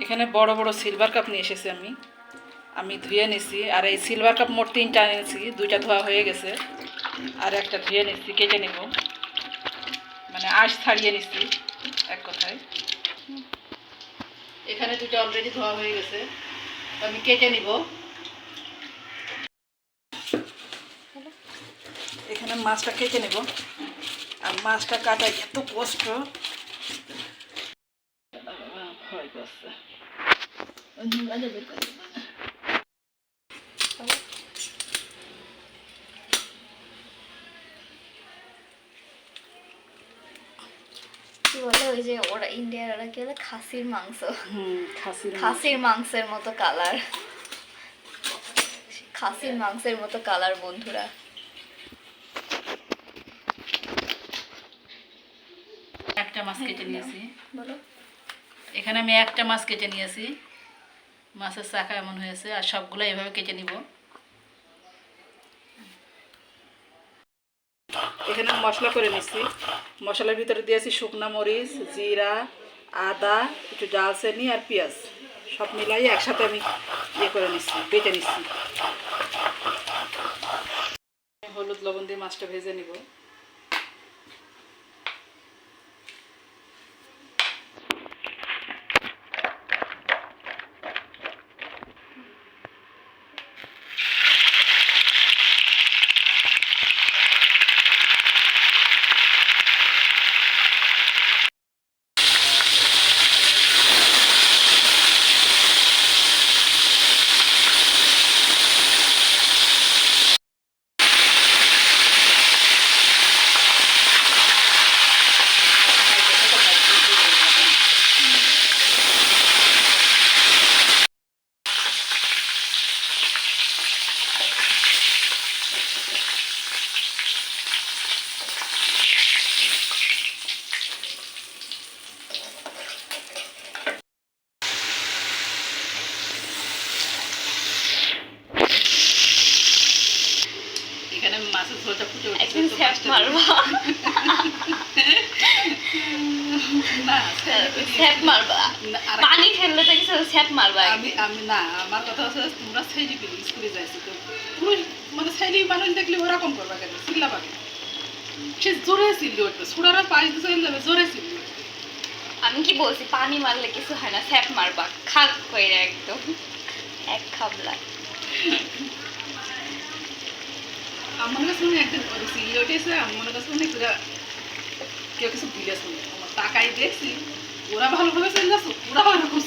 এখানে বড় বড় সিলভার কাপ নিয়ে এসেছি আমি ধুয়ে নিছি। আর এই সিলভার কাপ মোট 3টা নিয়েছি, 2টা ধোয়া হয়ে গেছে আর একটা ধুয়ে নিচ্ছি, কেটে নেব, মানে আঁশ ছাড়িয়ে নিচ্ছি এক কথায়। এখানে 2টা অলরেডি ধোয়া হয়ে গেছে, আমি কেটে নিব। এখানে মাছটা কেটে নেব। আর মাছটা কাটা এত কষ্ট, ভয় করছে। কি বলে ওই যে ওরা ইন্ডিয়ার ওরা কি বলে খাসির মাংস, খাসির খাসির মাংসের মতো কালার, খাসির মাংসের মতো কালার বন্ধুরা। একটা মাছ কেটে নিয়েছি। বলো। এখানে আমি একটা মাছ কেটে নিয়েছি, মাছের চাকা এমন হয়েছে। আর সবগুলো এইভাবে কেটে নিব। এখানে মশলা করে নিচ্ছি। মশলার ভিতরে দিয়েছি শুকনো মরিচ, জিরা, আদা, একটু ডালচিনি আর পেঁয়াজ, সব মিলাই একসাথে আমি করে নিচ্ছি, বেটে নিচ্ছি। হলুদ লবণ দিয়ে মাছটা ভেজে নিব। এখানে মাছের ঝোলটা ফুটে একদিন স্যাপ মারবা, না স্যাপ মারবা, পানি ফেললে তো কিছু স্যাপ মারবা। আমি না, আমার কথা হচ্ছে তোমরা ছেলে পেলে স্কুলে যাইছো তো পুরুষ, মানে ছেলে মানুষ দেখলে ওরকম করবা কেন, চিল্লাবা কেন? সে জোরে চিল্লি উঠবে, ছোড়ারা পাশ দিয়ে চলে যাবে, জোরে চিল্লি উঠবে। আমি কি বলছি পানি মারলে কিছু হয় না, স্যাপ মারবা খাক কইরা একদম এক খাবলা। আমার কাছে মনে একদিন চিল্লি উঠেছে, আমি মনে কাছে মনে কেউ কিছু দিলে শুনে আমার টাকাই দেখছি, ওরা ভালোভাবে চলে যাচ্ছে, ওরা ওরকম।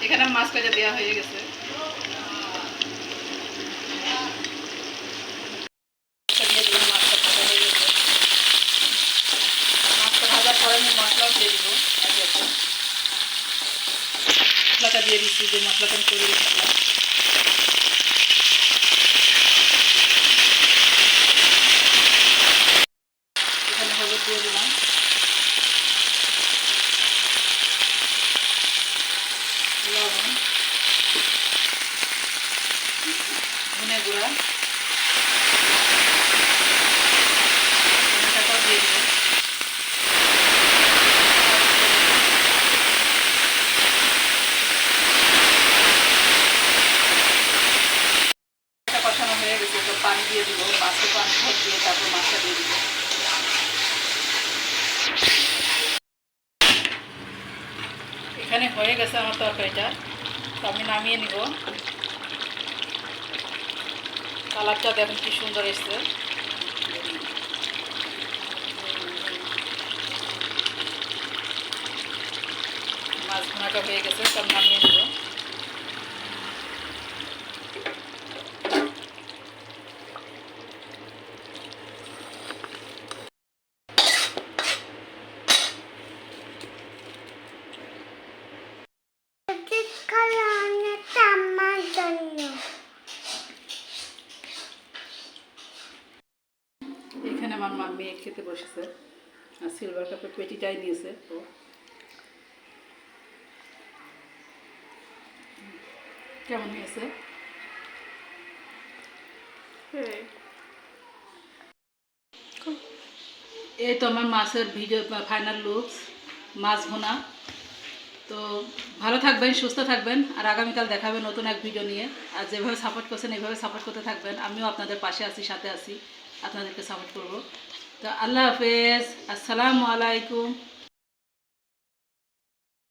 এখানে মাছ কাটা দেওয়া হয়ে গেছে। মাছটা ভাজার পরে আমি মশলাও দিয়ে দিব। মশলাটা দিয়ে দিচ্ছি, যে মশলাটা আমি করে দিচ্ছিলাম। এখানে হলুদ দিয়ে দিলাম, লবণ, ধনে গুঁড়া, ধনেটাও দিয়ে দিব। কষানো হয়ে গেছে, তো পানি দিয়ে দিব, মাছের পানি ভর দিয়ে তারপর মাছটা দিয়ে দিব। এখানে হয়ে গেছে আমার তরকারিটা, তো আমি নামিয়ে নিব। কালারটা দেখুন কি সুন্দর এসছে। মাছ ভুনাটা হয়ে গেছে, সব নামিয়ে নিব। এখানে আমার মা মেয়ে খেতে বসেছে, আর সিলভার কাপের পেটিটাই নিয়েছে। তো কেমন হয়েছে? এই তো আমার মাছের ভিডিও ফাইনাল লুকস। মাছ ভুনা। তো ভালো থাকবেন, সুস্থ থাকবেন, আর আগামীকাল দেখাবেন নতুন এক ভিডিও নিয়ে। আর যেভাবে সাপোর্ট করছেন এইভাবে সাপোর্ট করতে থাকবেন, আমিও আপনাদের পাশে আছি, সাথে আছি, আপনাদেরকে সাপোর্ট করব। তো আল্লাহ হাফেজ, আসসালামু আলাইকুম।